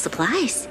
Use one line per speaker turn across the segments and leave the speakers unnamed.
supplies.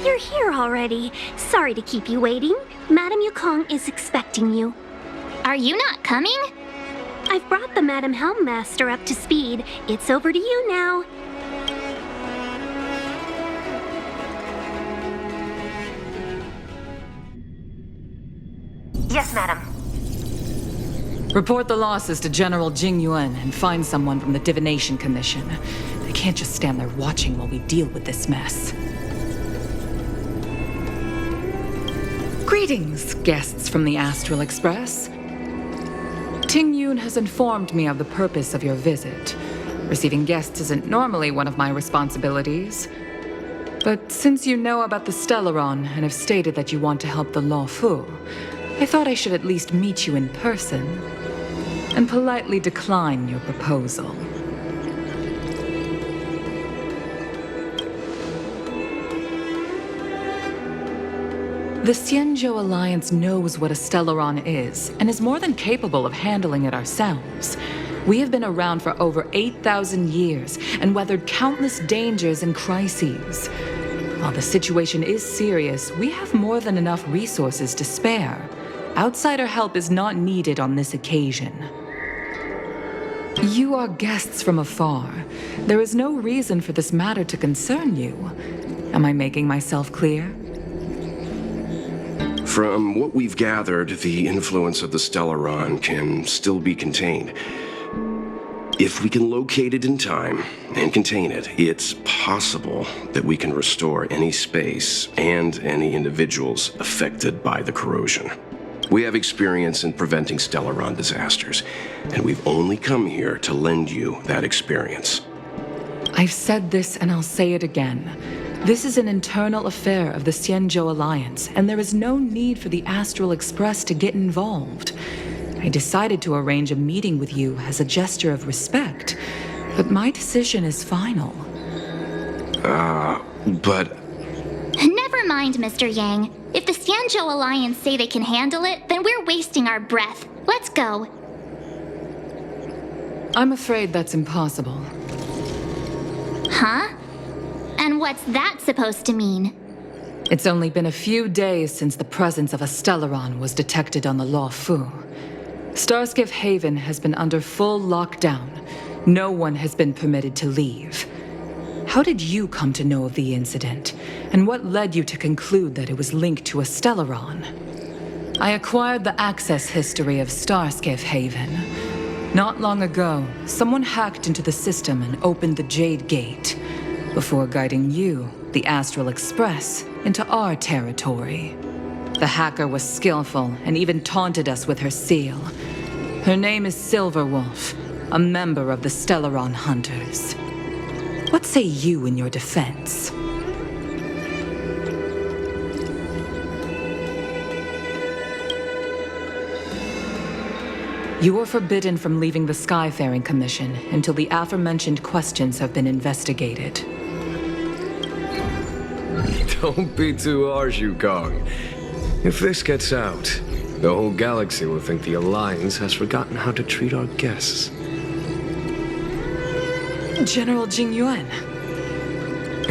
You're here already. Sorry to keep you waiting. Madame Yukong is expecting you.
Are you not coming?
I've brought the Madame Helmmaster up to speed. It's over to you now.
Yes, madam.
Report the losses to General Jing Yuan and find someone from the Divination Commission. They can't just stand there watching while we deal with this mess. Greetings, guests from the Astral Express. Ting Yun has informed me of the purpose of your visit. Receiving guests isn't normally one of my responsibilities. But since you know about the Stellaron and have stated that you want to help the Law Fu, I thought I should at least meet you in person and politely decline your proposal. The Xianzhou Alliance knows what a Stellaron is, and is more than capable of handling it ourselves. We have been around for over 8,000 years, and weathered countless dangers and crises. While the situation is serious, we have more than enough resources to spare. Outsider help is not needed on this occasion. You are guests from afar. There is no reason for this matter to concern you. Am I making myself clear?
From what we've gathered, the influence of the Stellaron can still be contained. If we can locate it in time and contain it, it's possible that we can restore any space and any individuals affected by the corrosion. We have experience in preventing Stellaron disasters, and we've only come here to lend you that experience.
I've said this and I'll say it again. This is an internal affair of the Xianzhou Alliance, and there is no need for the Astral Express to get involved. I decided to arrange a meeting with you as a gesture of respect, but my decision is final.
But...
Never mind, Mr. Yang. If the Xianzhou Alliance say they can handle it, then we're wasting our breath. Let's go.
I'm afraid that's impossible.
Huh? And what's that supposed to mean?
It's only been a few days since the presence of a Stellaron was detected on the Law Fu. Starskiff Haven has been under full lockdown. No one has been permitted to leave. How did you come to know of the incident? And what led you to conclude that it was linked to a Stellaron? I acquired the access history of Starskiff Haven. Not long ago, someone hacked into the system and opened the Jade Gate, before guiding you, the Astral Express, into our territory. The hacker was skillful and even taunted us with her seal. Her name is Silverwolf, a member of the Stellaron Hunters. What say you in your defense? You are forbidden from leaving the Skyfaring Commission until the aforementioned questions have been investigated.
Don't be too harsh, Yukong. If this gets out, the whole galaxy will think the Alliance has forgotten how to treat our guests.
General Jing Yuan.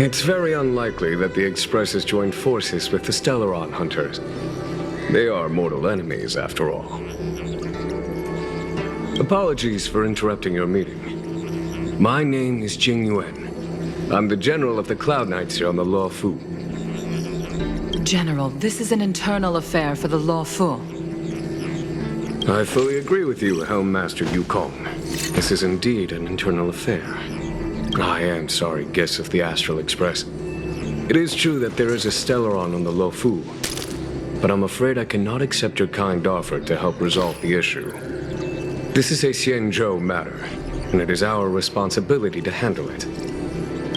It's very unlikely that the Express has joined forces with the Stellaron hunters. They are mortal enemies, after all. Apologies for interrupting your meeting. My name is Jing Yuan. I'm the General of the Cloud Knights here on the Law Fu.
General, this is an internal affair for the Law Fu.
I fully agree with you, Helm Master Yukong. This is indeed an internal affair. I am sorry, guests of the Astral Express. It is true that there is a Stellaron on the Lo Fu, but I'm afraid I cannot accept your kind offer to help resolve the issue. This is a Xianzhou matter, and it is our responsibility to handle it.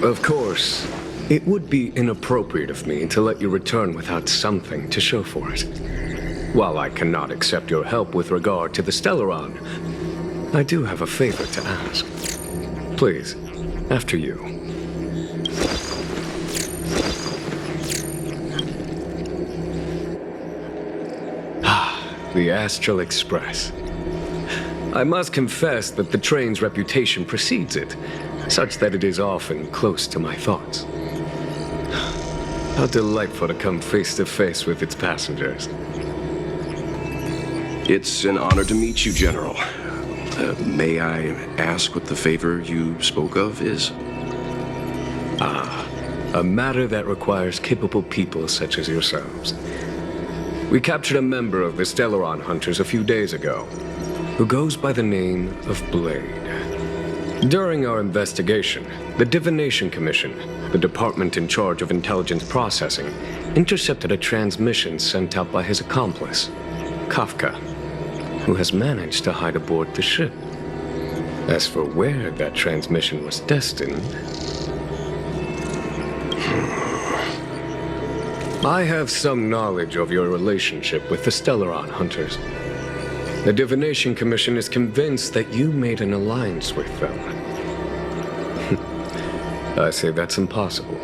Of course, it would be inappropriate of me to let you return without something to show for it. While I cannot accept your help with regard to the Stellaron, I do have a favor to ask. Please, after you. The Astral Express. I must confess that the train's reputation precedes it, such that it is often close to my thoughts. How delightful to come face to face with its passengers.
It's an honor to meet you, General. May I ask what the favor you spoke of is?
A matter that requires capable people such as yourselves. We captured a member of the Stellaron Hunters a few days ago, who goes by the name of Blade. During our investigation, the Divination Commission, the department in charge of intelligence processing, intercepted a transmission sent out by his accomplice, Kafka, who has managed to hide aboard the ship. As for where that transmission was destined, I have some knowledge of your relationship with the Stellaron Hunters. The Divination Commission is convinced that you made an alliance with them. I say that's impossible.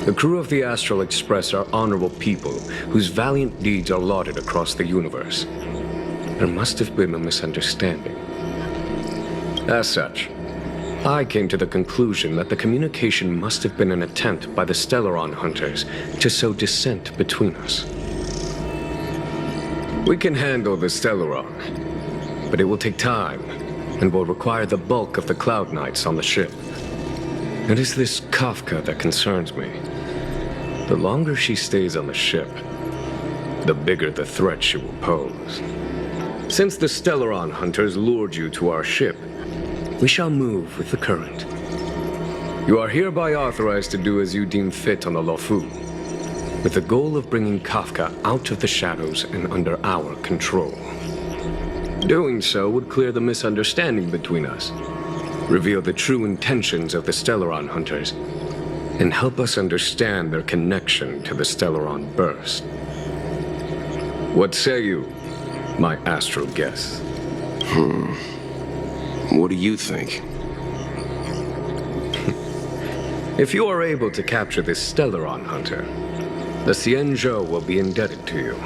The crew of the Astral Express are honorable people whose valiant deeds are lauded across the universe. There must have been a misunderstanding. As such, I came to the conclusion that the communication must have been an attempt by the Stellaron Hunters to sow dissent between us. We can handle the Stellaron, but it will take time and will require the bulk of the Cloud Knights on the ship. It is this Kafka that concerns me. The longer she stays on the ship, the bigger the threat she will pose. Since the Stellaron Hunters lured you to our ship, we shall move with the current. You are hereby authorized to do as you deem fit on the Lo Fu, with the goal of bringing Kafka out of the shadows and under our control. Doing so would clear the misunderstanding between us, reveal the true intentions of the Stellaron Hunters, and help us understand their connection to the Stellaron Burst. What say you, my astral guests?
What do you think?
If you are able to capture this Stellaron Hunter, the Xianzhou will be indebted to you.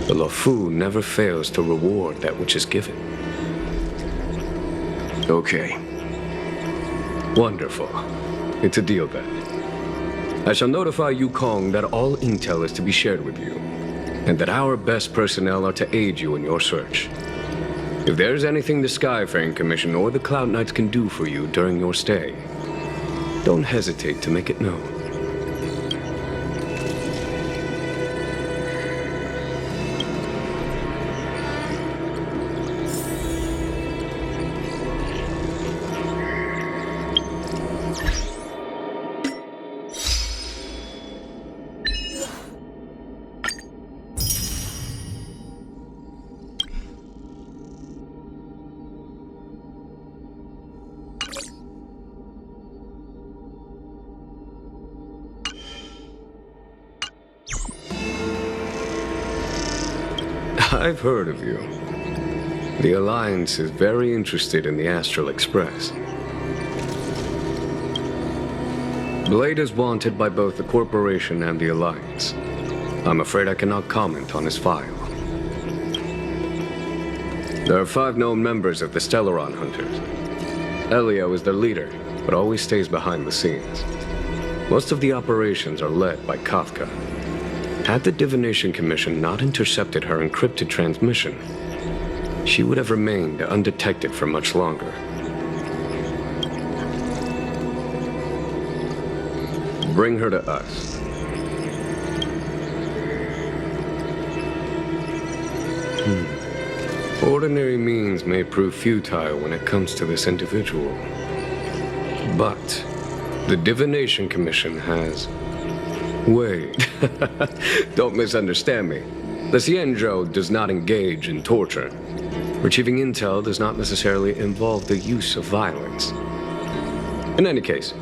The Lo Fu never fails to reward that which is given.
Okay.
Wonderful. It's a deal then. I shall notify Yukong that all intel is to be shared with you, and that our best personnel are to aid you in your search. If there's anything the Skyfaring Commission or the Cloud Knights can do for you during your stay, don't hesitate to make it known. I've heard of you. The Alliance is very interested in the Astral Express. Blade is wanted by both the Corporation and the Alliance. I'm afraid I cannot comment on his file. There are 5 known members of the Stellaron Hunters. Elio is their leader, but always stays behind the scenes. Most of the operations are led by Kafka. Had the Divination Commission not intercepted her encrypted transmission, she would have remained undetected for much longer. Bring her to us. Ordinary means may prove futile when it comes to this individual. But the Divination Commission has... Wait, don't misunderstand me. The Xianzhou does not engage in torture. Retrieving intel does not necessarily involve the use of violence. In any case,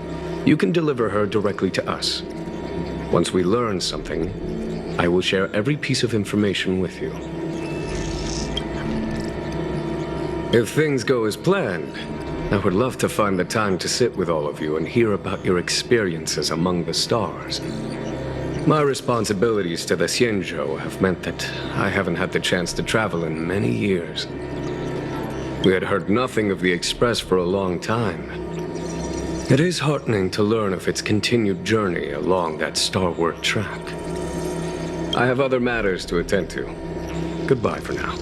you can deliver her directly to us. Once we learn something, I will share every piece of information with you. If things go as planned, I would love to find the time to sit with all of you and hear about your experiences among the stars. My responsibilities to the Xianzhou have meant that I haven't had the chance to travel in many years. We had heard nothing of the Express for a long time. It is heartening to learn of its continued journey along that starward track. I have other matters to attend to. Goodbye for now.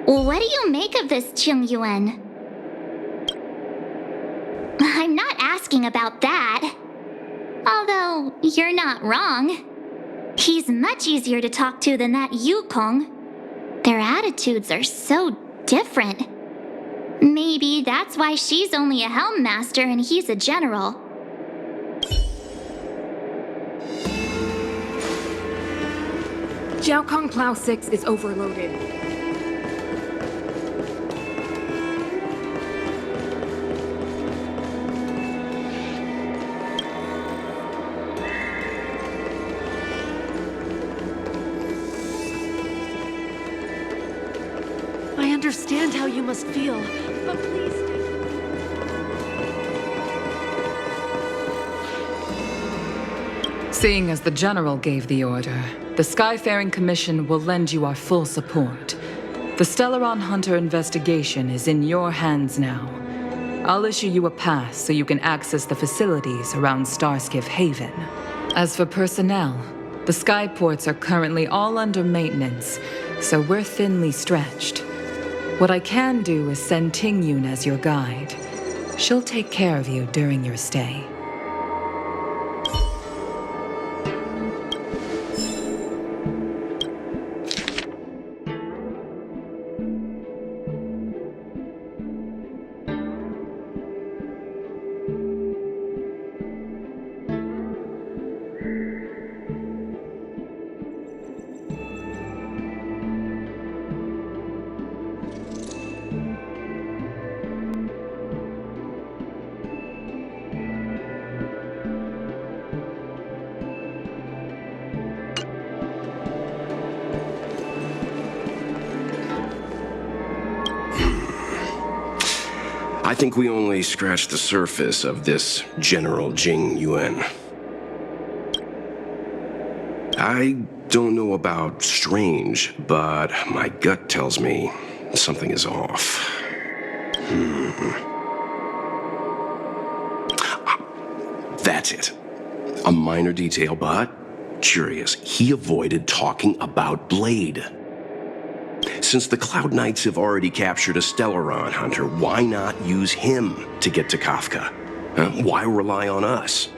What do you make of this, Chung Yuan? I'm not asking about that. Although, you're not wrong. He's much easier to talk to than that Yukong. Their attitudes are so different. Maybe that's why she's only a helm master and he's a general.
Jiaokong Plow 6 is overloaded.
I understand how you must feel, but please...
Seeing as the General gave the order, the Skyfaring Commission will lend you our full support. The Stellaron Hunter investigation is in your hands now. I'll issue you a pass so you can access the facilities around Starskiff Haven. As for personnel, the skyports are currently all under maintenance, so we're thinly stretched. What I can do is send Tingyun as your guide. She'll take care of you during your stay.
I think we only scratched the surface of this General Jing Yuan. I don't know about strange, but my gut tells me something is off. That's it. A minor detail, but curious. He avoided talking about Blade. Since the Cloud Knights have already captured a Stellaron hunter, why not use him to get to Kafka? Why rely on us?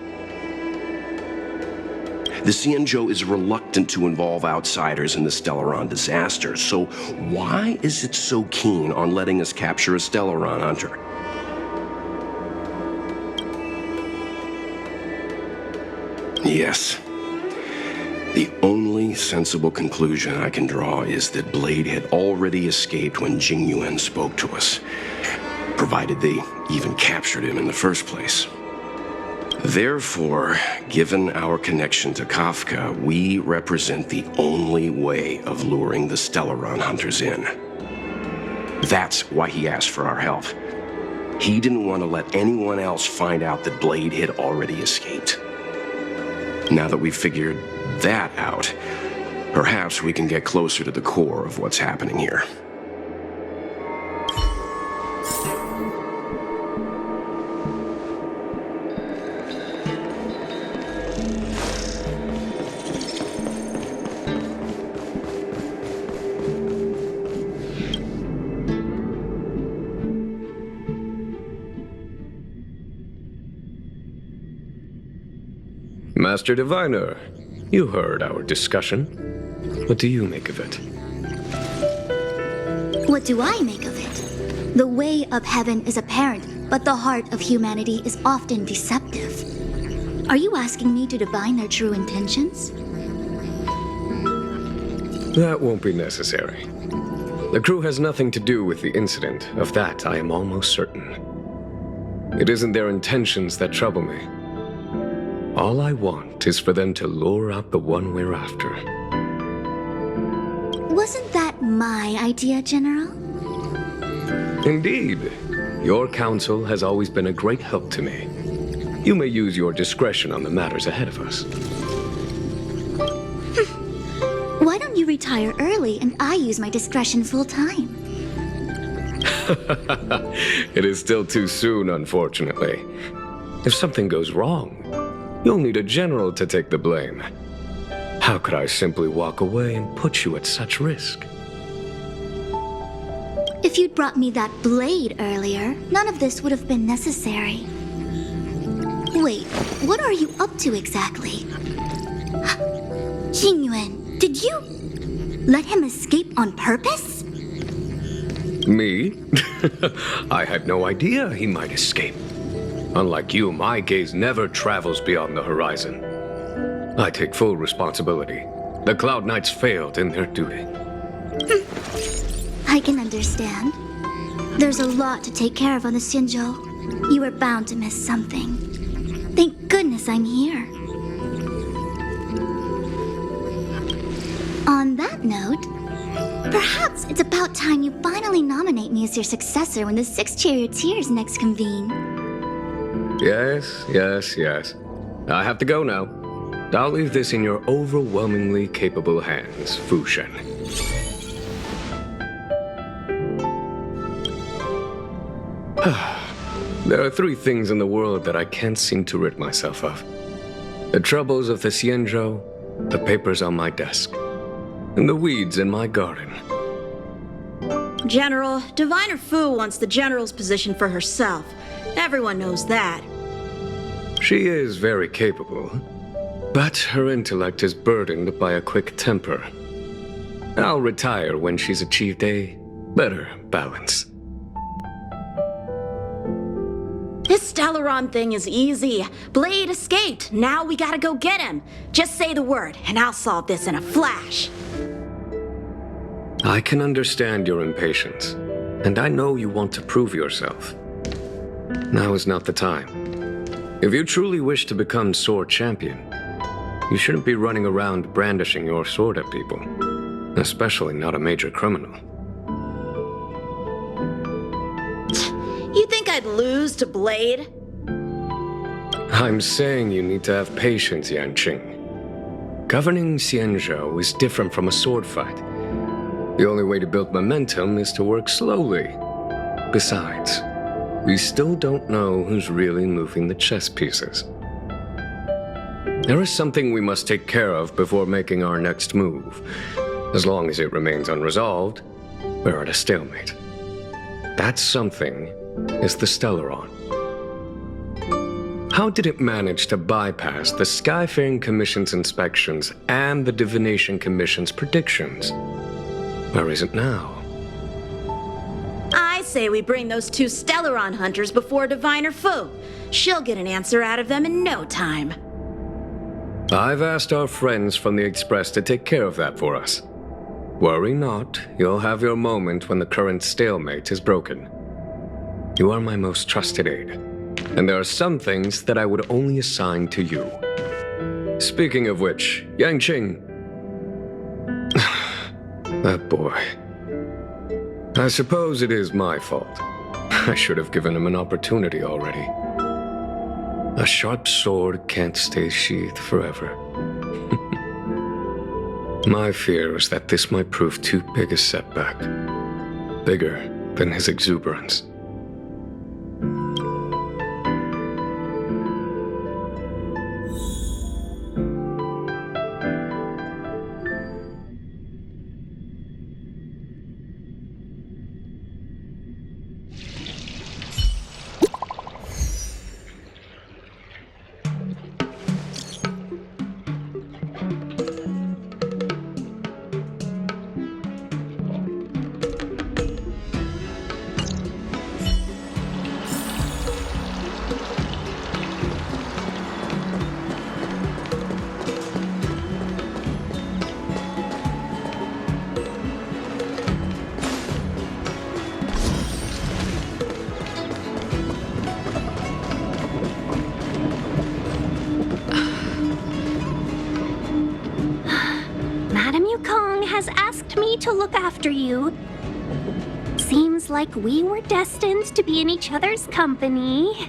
The Xianzhou is reluctant to involve outsiders in the Stellaron disaster, so why is it so keen on letting us capture a Stellaron hunter? Yes. The only sensible conclusion I can draw is that Blade had already escaped when Jing Yuan spoke to us, provided they even captured him in the first place. Therefore, given our connection to Kafka, we represent the only way of luring the Stellaron hunters in. That's why he asked for our help. He didn't want to let anyone else find out that Blade had already escaped. Now that we've figured that out, perhaps we can get closer to the core of what's happening here.
Master Diviner, you heard our discussion. What do you make of it?
What do I make of it? The way of heaven is apparent, but the heart of humanity is often deceptive. Are you asking me to divine their true intentions?
That won't be necessary. The crew has nothing to do with the incident. Of that, I am almost certain. It isn't their intentions that trouble me. All I want is for them to lure out the one we're after.
Wasn't that my idea, General?
Indeed. Your counsel has always been a great help to me. You may use your discretion on the matters ahead of us.
Why don't you retire early and I use my discretion full time?
It is still too soon, unfortunately. If something goes wrong, you'll need a general to take the blame. How could I simply walk away and put you at such risk?
If you'd brought me that blade earlier, none of this would have been necessary. Wait, what are you up to exactly? Xingyuan, did you let him escape on purpose?
Me? I had no idea he might escape. Unlike you, my gaze never travels beyond the horizon. I take full responsibility. The Cloud Knights failed in their duty.
I can understand. There's a lot to take care of on the Xinzhou. You were bound to miss something. Thank goodness I'm here. On that note, perhaps it's about time you finally nominate me as your successor when the 6 charioteers next convene.
Yes. I have to go now. I'll leave this in your overwhelmingly capable hands, Fu Shen. There are 3 things in the world that I can't seem to rid myself of. The troubles of the Xianzhou, the papers on my desk, and the weeds in my garden.
General, Diviner Fu wants the General's position for herself. Everyone knows that.
She is very capable, but her intellect is burdened by a quick temper. I'll retire when she's achieved a better balance.
This Stellaron thing is easy. Blade escaped. Now we gotta go get him. Just say the word, and I'll solve this in a flash.
I can understand your impatience, and I know you want to prove yourself. Now is not the time. If you truly wish to become sword champion, you shouldn't be running around brandishing your sword at people, especially not a major criminal.
You think I'd lose to Blade?
I'm saying you need to have patience, Yanqing. Governing Xianzhou is different from a sword fight. The only way to build momentum is to work slowly. Besides, we still don't know who's really moving the chess pieces. There is something we must take care of before making our next move. As long as it remains unresolved, we're at a stalemate. That something is the Stellaron. How did it manage to bypass the Skyfaring Commission's inspections and the Divination Commission's predictions? Where is it now?
I say we bring those 2 Stellaron hunters before Diviner Fu. She'll get an answer out of them in no time.
I've asked our friends from the Express to take care of that for us. Worry not, you'll have your moment when the current stalemate is broken. You are my most trusted aide, and there are some things that I would only assign to you. Speaking of which, Yanqing... That boy... I suppose it is my fault. I should have given him an opportunity already. A sharp sword can't stay sheathed forever. My fear was that this might prove too big a setback. Bigger than his exuberance.
has asked me to look after you. Seems like we were destined to be in each other's company.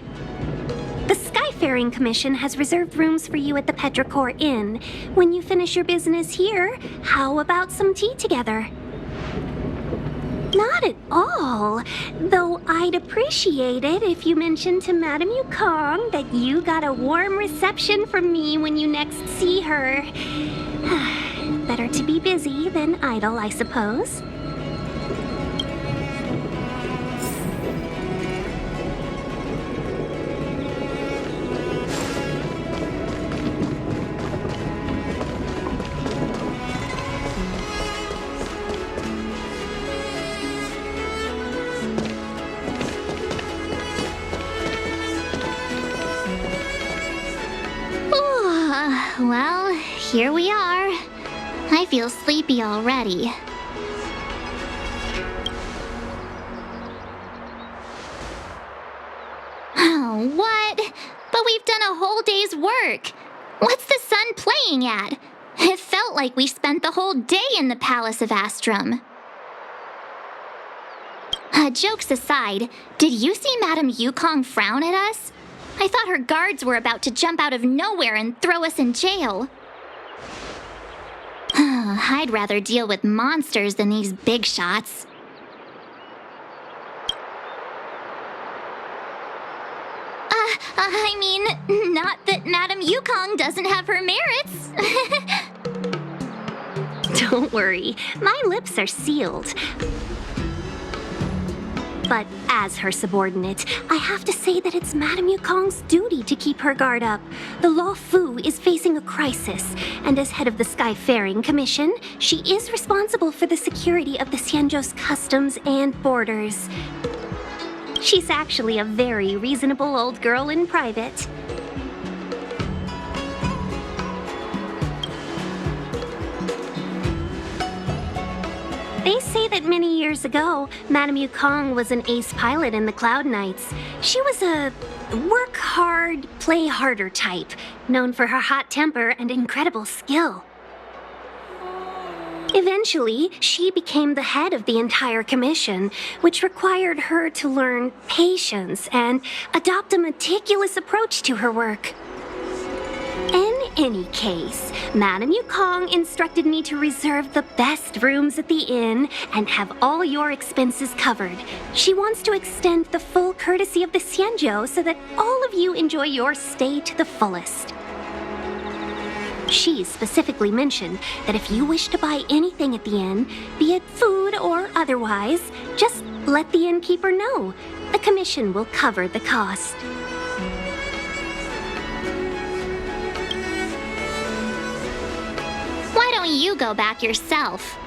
The Skyfaring Commission has reserved rooms for you at the Petrichor Inn. When you finish your business here, how about some tea together? Not at all. Though I'd appreciate it if you mentioned to Madame Yukong that you got a warm reception from me when you next see her. Better to be busy than idle, I suppose.
Well, here we are. I feel sleepy already. Oh, what? But we've done a whole day's work. What's the sun playing at? It felt like we spent the whole day in the Palace of Astrum. Jokes aside, did you see Madame Yukong frown at us? I thought her guards were about to jump out of nowhere and throw us in jail. I'd rather deal with monsters than these big shots. I mean, not that Madame Yukong doesn't have her merits.
Don't worry, my lips are sealed. But as her subordinate, I have to say that it's Madame Yukong's duty to keep her guard up. The Law Fu is facing a crisis, and as head of the Skyfaring Commission, she is responsible for the security of the Xianzhou's customs and borders. She's actually a very reasonable old girl in private. They say that many years ago, Madame Yukong was an ace pilot in the Cloud Knights. She was a work hard, play harder type, known for her hot temper and incredible skill. Eventually, she became the head of the entire commission, which required her to learn patience and adopt a meticulous approach to her work. In any case, Madame Yukong instructed me to reserve the best rooms at the inn and have all your expenses covered. She wants to extend the full courtesy of the Xianzhou so that all of you enjoy your stay to the fullest. She specifically mentioned that if you wish to buy anything at the inn, be it food or otherwise, just let the innkeeper know. The commission will cover the cost.
Why don't you go back yourself?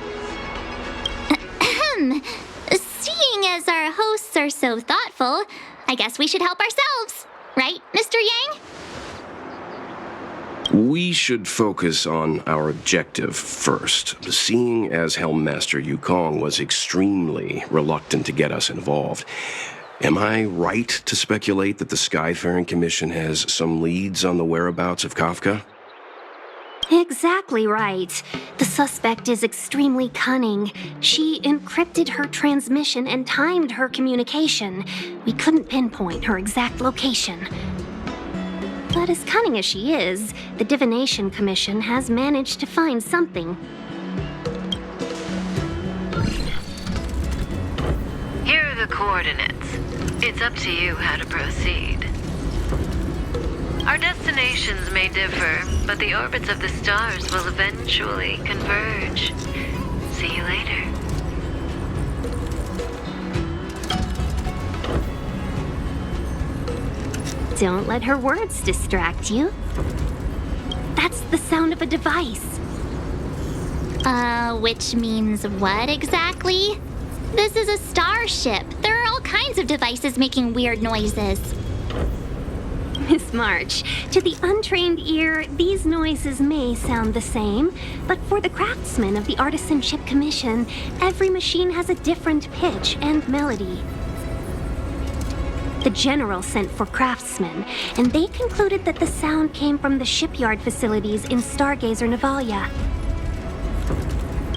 Seeing as our hosts are so thoughtful, I guess we should help ourselves. Right, Mr. Yang?
We should focus on our objective first. Seeing as Helmmaster Yukong was extremely reluctant to get us involved, am I right to speculate that the Skyfaring Commission has some leads on the whereabouts of Kafka?
Exactly right. The suspect is extremely cunning. She encrypted her transmission and timed her communication. We couldn't pinpoint her exact location. But as cunning as she is, the Divination Commission has managed to find something.
Here are the coordinates. It's up to you how to proceed. Our destinations may differ, but the orbits of the stars will eventually converge. See you later.
Don't let her words distract you. That's the sound of a device.
Which means what exactly? This is a starship. There are all kinds of devices making weird noises.
Miss March, to the untrained ear, these noises may sound the same, but for the craftsmen of the Artisanship Commission, every machine has a different pitch and melody. The General sent for craftsmen, and they concluded that the sound came from the shipyard facilities in Stargazer Navalia.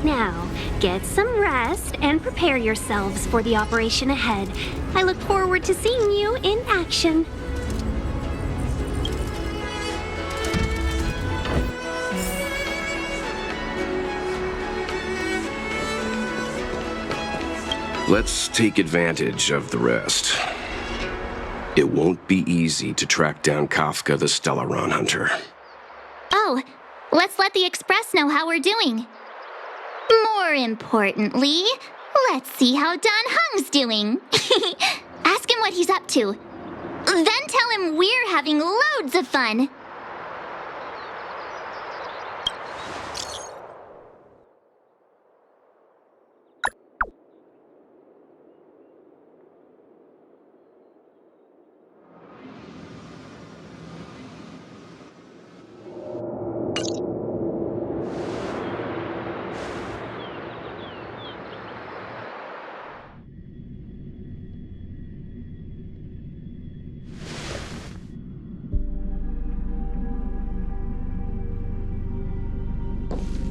Now, get some rest and prepare yourselves for the operation ahead. I look forward to seeing you in action.
Let's take advantage of the rest. It won't be easy to track down Kafka the Stellaron Hunter.
Oh, let's let the Express know how we're doing. More importantly, let's see how Don Hung's doing. Ask him what he's up to. Then tell him we're having loads of fun.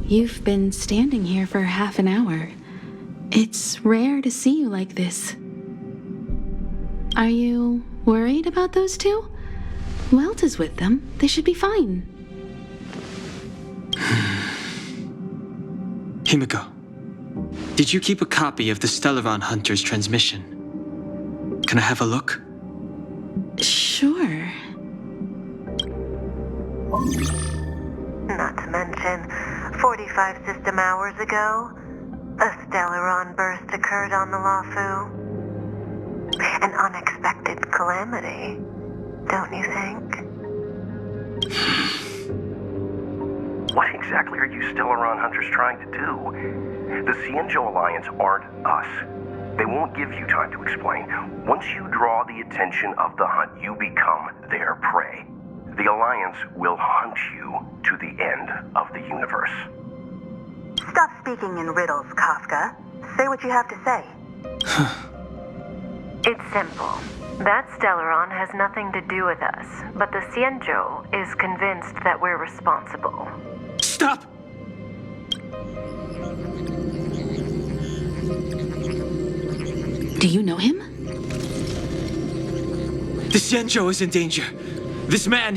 You've been standing here for half an hour. It's rare to see you like this. Are you worried about those two? Welt is with them. They should be fine.
Himiko, did you keep a copy of the Stellaron Hunter's transmission? Can I have a look?
Sure.
Not to mention, 45 system hours ago, a Stellaron burst occurred on the Lawfu. An unexpected calamity, don't you think?
What exactly are you Stellaron Hunters trying to do? The Cienjo Alliance aren't us. They won't give you time to explain. Once you draw the attention of the hunt, you become their prey. The Alliance will hunt you to the end of the universe.
Stop speaking in riddles, Kafka. Say what you have to say. It's simple. That Stellaron has nothing to do with us, but the Cienjo is convinced that we're responsible.
Stop!
Do you know him?
The Cienjo is in danger. This man,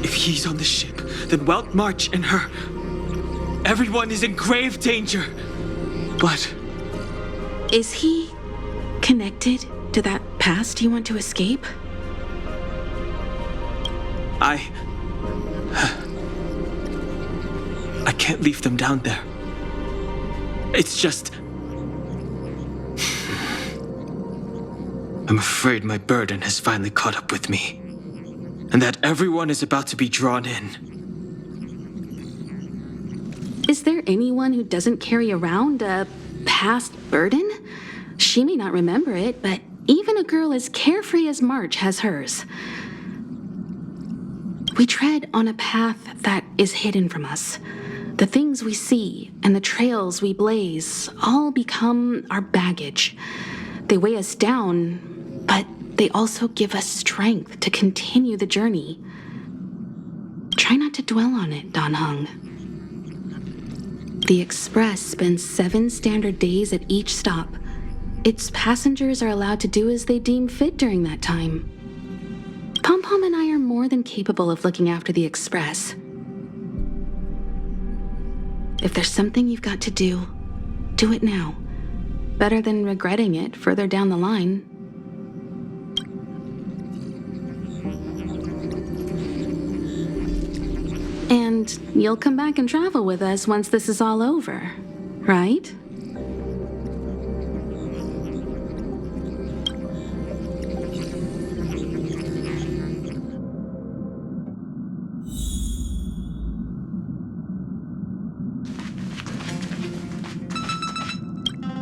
If he's on the ship, then Welt, March, and her... Everyone is in grave danger. But...
Is he connected to that past you want to escape?
I can't leave them down there. It's just... I'm afraid my burden has finally caught up with me, and that everyone is about to be drawn in.
Is there anyone who doesn't carry around a past burden? She may not remember it, but even a girl as carefree as March has hers. We tread on a path that is hidden from us. The things we see and the trails we blaze all become our baggage. They weigh us down, but they also give us strength to continue the journey. Try not to dwell on it, Don Hung. The Express spends 7 standard days at each stop. Its passengers are allowed to do as they deem fit during that time. more than capable of looking after the Express. If there's something you've got to do, do it now. Better than regretting it further down the line. And you'll come back and travel with us once this is all over, right?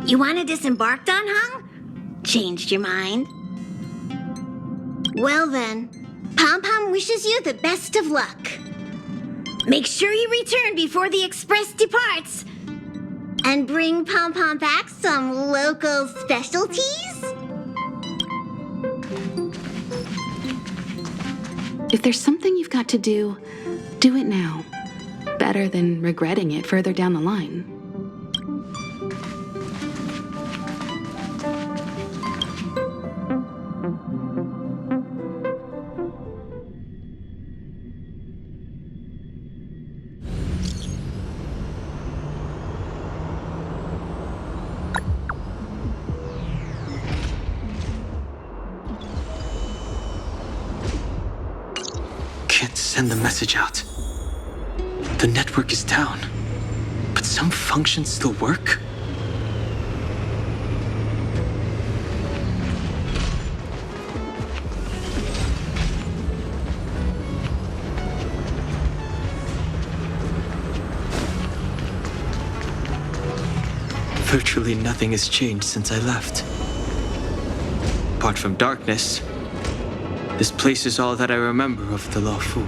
You want to disembark, Don Hung? Changed your mind? Well then, Pom Pom wishes you the best of luck. Make sure you return before the Express departs. And bring Pom Pom back some local specialties?
If there's something you've got to do, do it now. Better than regretting it further down the line.
Can't send the message out. The network is down, but some functions still work? Virtually nothing has changed since I left. Apart from darkness, this place is all that I remember of the Law Fu.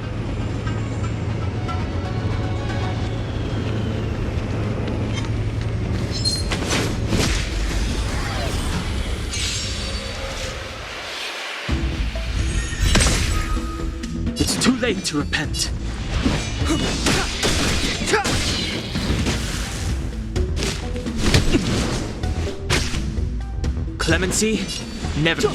It's too late to repent. Clemency? Never.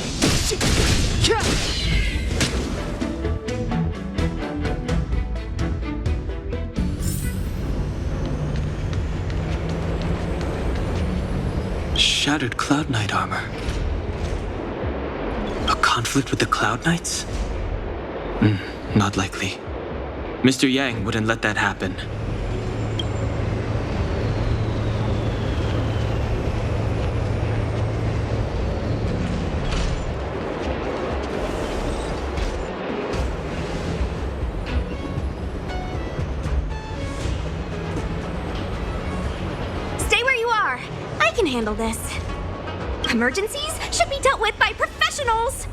Shattered Cloud Knight armor. A conflict with the Cloud Knights? Not likely. Mr. Yang wouldn't let that happen.
Stay where you are. I can handle this. Emergencies should be dealt with by professionals.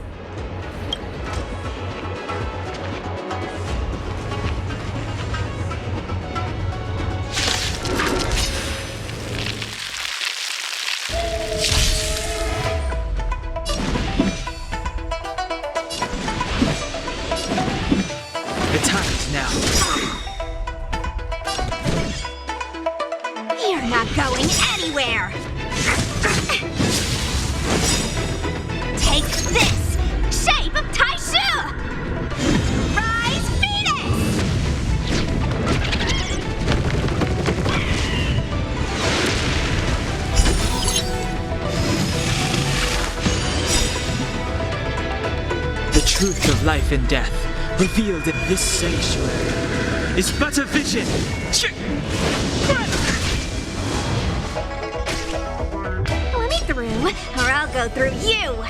The time is now.
You're not going anywhere. Take this! Shape of Taishu! Rise, Venus!
The truth of life and death, revealed in this sanctuary, is but a vision.
Let me through, or I'll go through you.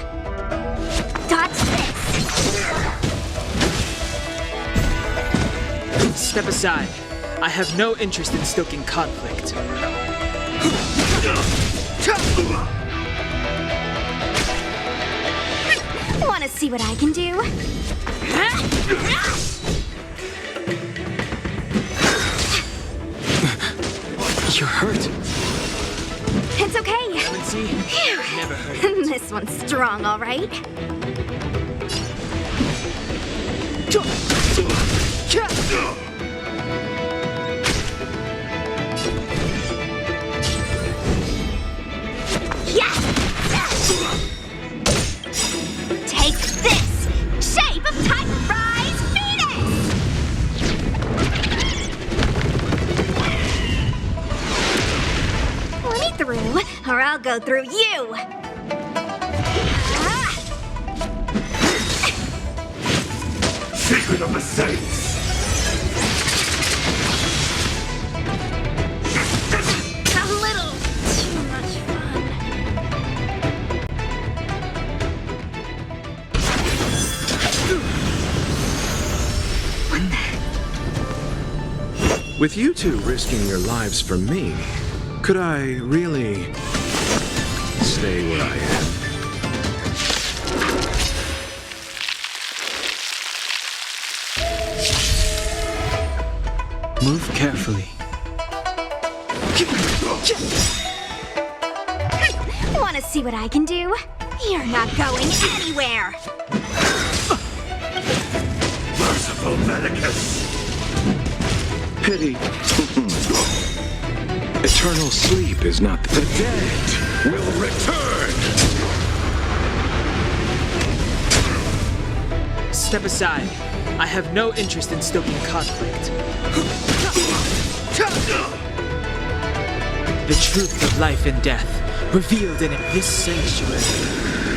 Dodge this.
Step aside. I have no interest in stoking conflict.
Want to see what I can do?
You're hurt.
It's okay.
Clemency, never hurt.
This one's strong, all right? Take this! Shape of Titan Rise Phoenix! or I'll go through you!
Secret of the Saints!
A little too much fun.
With you two risking your lives for me, could I really stay where I am?
Move carefully.
Wanna see what I can do? You're not going anywhere!
Merciful Medicus!
Pity. Eternal sleep is not the dead will return!
Step aside. I have no interest in stoking conflict. The truth of life and death, revealed in this sanctuary,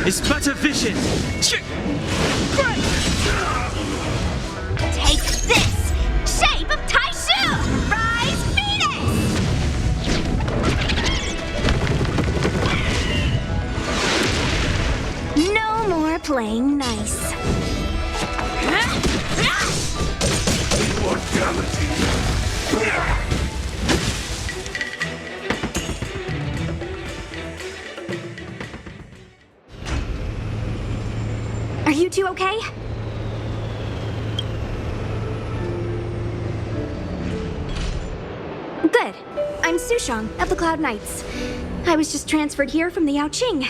is but a vision.
Take this! Shape of Taishu! Rise, Venus! No more playing nice.
Immortality!
Are you two okay? Good. I'm Sushang of the Cloud Knights. I was just transferred here from the Yaoqing.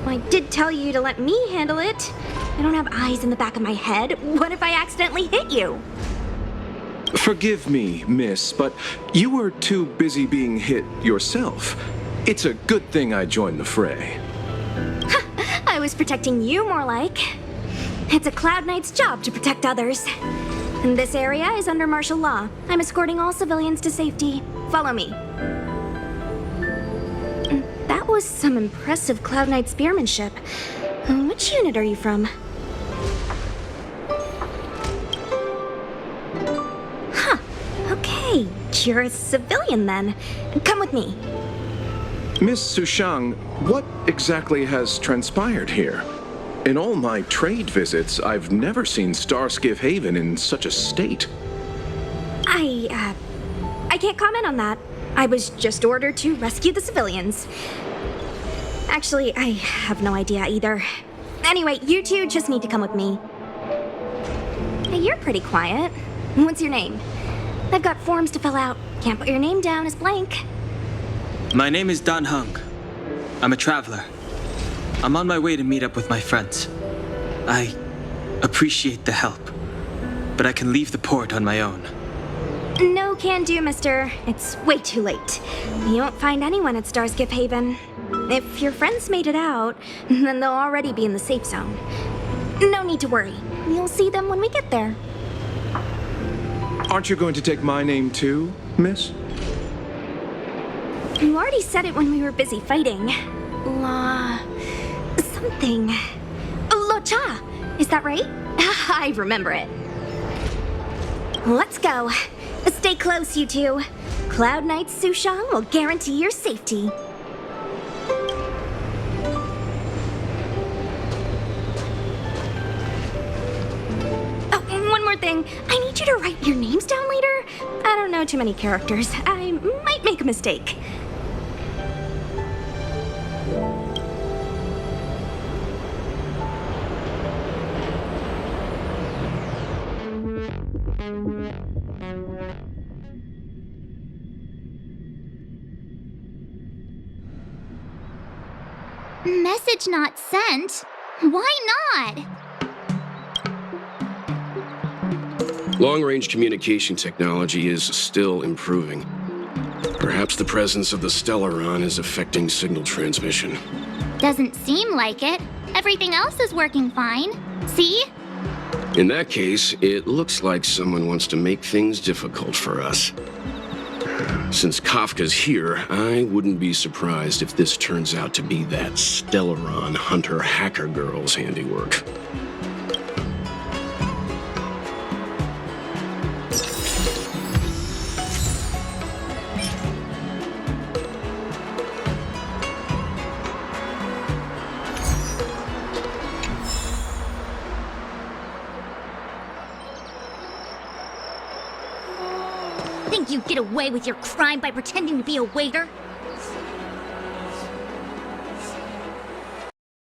I did tell you to let me handle it. I don't have eyes in the back of my head. What if I accidentally hit you?
Forgive me, miss, but you were too busy being hit yourself. It's a good thing I joined the fray.
I was protecting you more like. It's a Cloud Knight's job to protect others. And this area is under martial law. I'm escorting all civilians to safety. Follow me. That was some impressive Cloud Knight spearmanship. Which unit are you from? Huh. Okay, you're a civilian then. Come with me.
Miss Sushang, what exactly has transpired here? In all my trade visits, I've never seen Starskiff Haven in such a state.
I can't comment on that. I was just ordered to rescue the civilians. Actually, I have no idea either. Anyway, you two just need to come with me. Hey, you're pretty quiet. What's your name? I've got forms to fill out. Can't put your name down as blank.
My name is Dan Hung. I'm a traveler. I'm on my way to meet up with my friends. I appreciate the help, but I can leave the port on my own.
No can do, mister. It's way too late. You won't find anyone at Starskiff Haven. If your friends made it out, then they'll already be in the safe zone. No need to worry. You'll see them when we get there.
Aren't you going to take my name too, miss?
You already said it when we were busy fighting. Something. Lo Cha! Is that right? I remember it. Let's go. Stay close, you two. Cloud Knight Sushang will guarantee your safety. Oh, and one more thing. I need you to write your names down later. I don't know too many characters. I might make a mistake.
Message not sent? Why not?
Long-range communication technology is still improving. Perhaps the presence of the Stellaron is affecting signal transmission.
Doesn't seem like it. Everything else is working fine. See?
In that case, it looks like someone wants to make things difficult for us. Since Kafka's here, I wouldn't be surprised if this turns out to be that Stellaron hunter hacker girl's handiwork.
Think you get away with your crime by pretending to be a waiter?